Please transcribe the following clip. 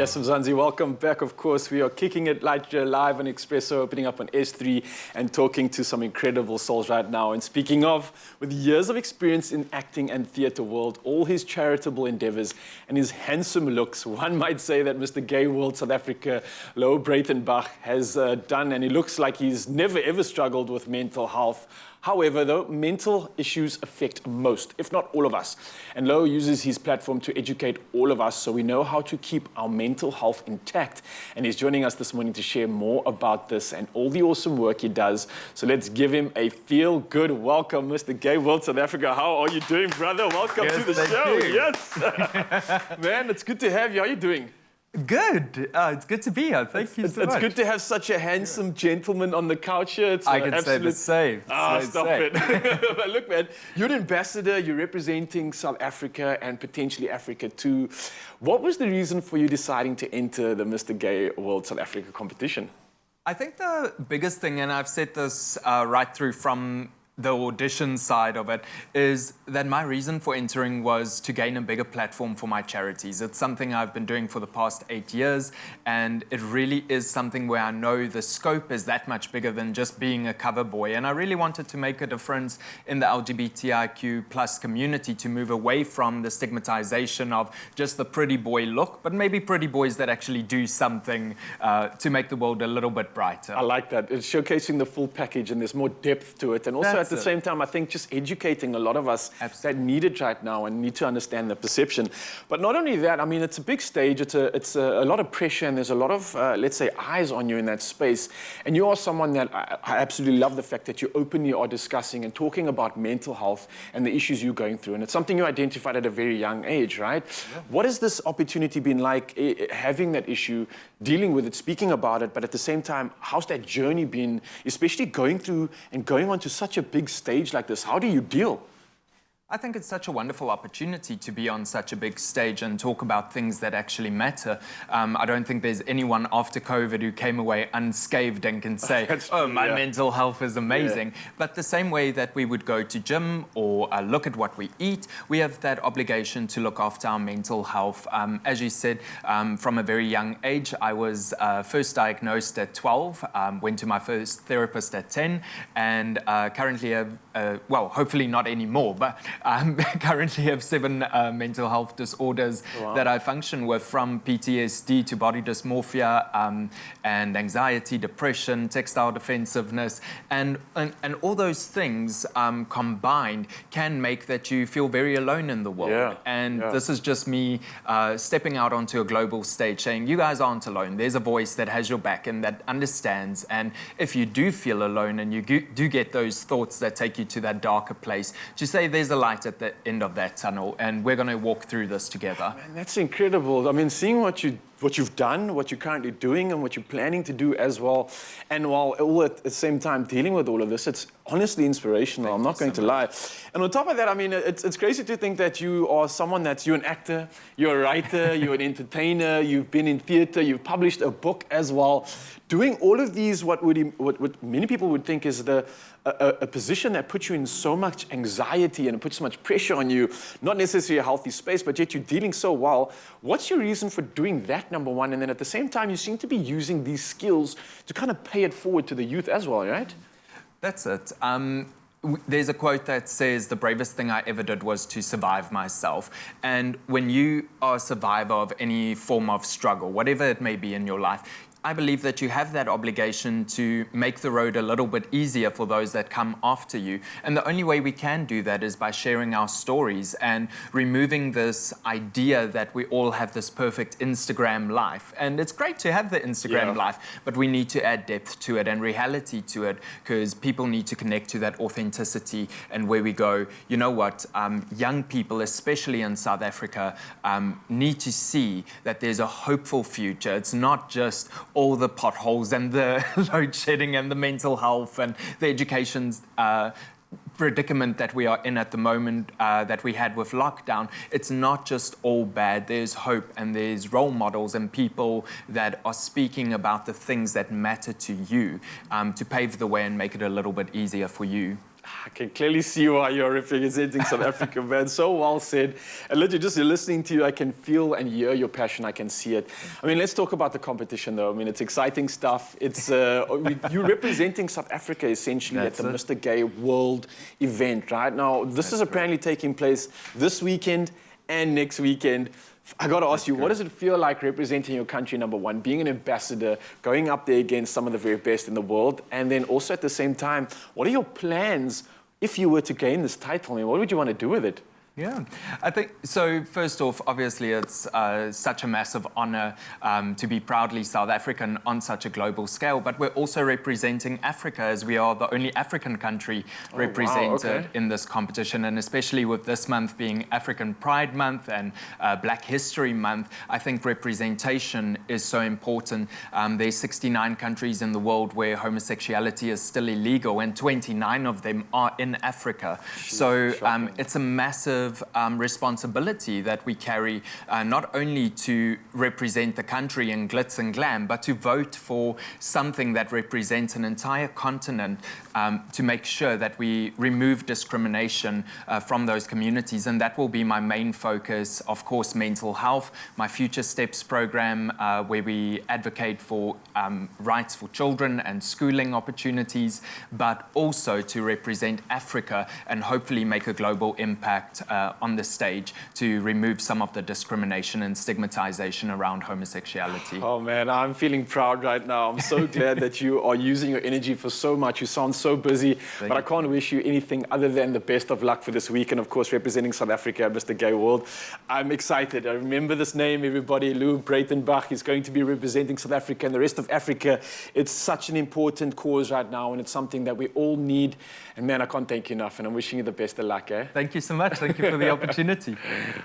Yes, Mzansi, welcome back. Of course, we are kicking it like live on Expresso, opening up on S3 and talking to some incredible souls right now. And speaking of, with years of experience in acting and theatre world, all his charitable endeavors and his handsome looks, one might say that Mr. Gay World South Africa, Louw Breytenbach, has done, and he looks like he's never ever struggled with mental health. However, though, mental issues affect most, if not all of us. And Louw uses his platform to educate all of us so we know how to keep our mental health intact. And he's joining us this morning to share more about this and all the awesome work he does. So let's give him a feel-good welcome, Mr. Gay World South Africa. How are you doing, brother? Welcome to the show. You. Yes. Man, it's good to have you. How are you doing? Good. It's good to be here. Thank you so much. It's good to have such a handsome gentleman on the couch here. I can say the same. Stop it. But look, man, you're an ambassador. You're representing South Africa and potentially Africa too. What was the reason for you deciding to enter the Mr. Gay World South Africa competition? I think the biggest thing, and I've said this right through from the audition side of it, is that my reason for entering was to gain a bigger platform for my charities. It's something I've been doing for the past 8 years, and it really is something where I know the scope is that much bigger than just being a cover boy. And I really wanted to make a difference in the LGBTIQ plus community, to move away from the stigmatization of just the pretty boy look, but maybe pretty boys that actually do something to make the world a little bit brighter. I like that. It's showcasing the full package, and there's more depth to it. And also at the same time, I think just educating a lot of us that need it right now and need to understand the perception. But not only that, I mean, it's a big stage. It's a lot of pressure, and there's a lot of, let's say, eyes on you in that space. And you are someone that I absolutely love the fact that you openly are discussing and talking about mental health and the issues you're going through. And it's something you identified at a very young age, right? Yeah. What has this opportunity been like, having that issue, dealing with it, speaking about it, but at the same time, how's that journey been, especially going through and going onto such a big stage like this? How do you deal? I think it's such a wonderful opportunity to be on such a big stage and talk about things that actually matter. I don't think there's anyone after COVID who came away unscathed and can say, oh, my mental health is amazing. Yeah. But the same way that we would go to gym or look at what we eat, we have that obligation to look after our mental health. As you said, from a very young age, I was first diagnosed at 12, went to my first therapist at 10, and currently have, well, hopefully not anymore, but currently have 7 mental health disorders that I function with, from PTSD to body dysmorphia and anxiety, depression, textile defensiveness, and all those things combined can make that you feel very alone in the world. This is just me stepping out onto a global stage saying, you guys aren't alone. There's a voice that has your back and that understands. And if you do feel alone and you do get those thoughts that take you to that darker place, to say there's a light at the end of that tunnel, and we're going to walk through this together. Man, that's incredible. I mean, seeing what you've done, what you're currently doing, and what you're planning to do as well, and while all at the same time dealing with all of this, it's honestly inspirational. I'm not going to lie. And on top of that, I mean, it's crazy to think that you are someone you're an actor, you're a writer, you're an entertainer, you've been in theatre, you've published a book as well. Doing all of these, what many people would think is a position that puts you in so much anxiety and puts so much pressure on you, not necessarily a healthy space, but yet you're dealing so well. What's your reason for doing that, number one? And then at the same time, you seem to be using these skills to kind of pay it forward to the youth as well, right? That's it. There's a quote that says, the bravest thing I ever did was to survive myself. And when you are a survivor of any form of struggle, whatever it may be in your life, I believe that you have that obligation to make the road a little bit easier for those that come after you. And the only way we can do that is by sharing our stories and removing this idea that we all have this perfect Instagram life. And it's great to have the Instagram life, but we need to add depth to it and reality to it, because people need to connect to that authenticity and where we go, you know what, young people, especially in South Africa, need to see that there's a hopeful future. It's not just all the potholes and the load shedding and the mental health and the education's predicament that we are in at the moment, that we had with lockdown. It's not just all bad. There's hope, and there's role models and people that are speaking about the things that matter to you, to pave the way and make it a little bit easier for you. I can clearly see why you're representing South Africa, man. So well said. And literally, just listening to you, I can feel and hear your passion. I can see it. I mean, let's talk about the competition, though. I mean, it's exciting stuff. It's you're representing South Africa essentially at the Mr. Gay World event, right? Now, this is apparently taking place this weekend and next weekend. I got to ask you, what does it feel like representing your country, number one, being an ambassador, going up there against some of the very best in the world, and then also at the same time, what are your plans if you were to gain this title? I mean, what would you want to do with it? Yeah, I think so. First off, obviously, it's such a massive honor to be proudly South African on such a global scale. But we're also representing Africa, as we are the only African country represented in this competition. And especially with this month being African Pride Month and Black History Month, I think representation is so important. There's 69 countries in the world where homosexuality is still illegal, and 29 of them are in Africa. So it's a massive responsibility that we carry, not only to represent the country in glitz and glam, but to vote for something that represents an entire continent, to make sure that we remove discrimination from those communities. And that will be my main focus. Of course, mental health, my Future Steps program, where we advocate for rights for children and schooling opportunities, but also to represent Africa and hopefully make a global impact on the stage to remove some of the discrimination and stigmatization around homosexuality. Oh man, I'm feeling proud right now. I'm so glad that you are using your energy for so much. You sound so busy, but I can't wish you anything other than the best of luck for this week, and of course representing South Africa at Mr. Gay World. I'm excited. I remember this name, everybody. Louw Breytenbach is going to be representing South Africa and the rest of Africa. It's such an important cause right now, and it's something that we all need. And man, I can't thank you enough, and I'm wishing you the best of luck. Thank you so much. Thank you for the opportunity.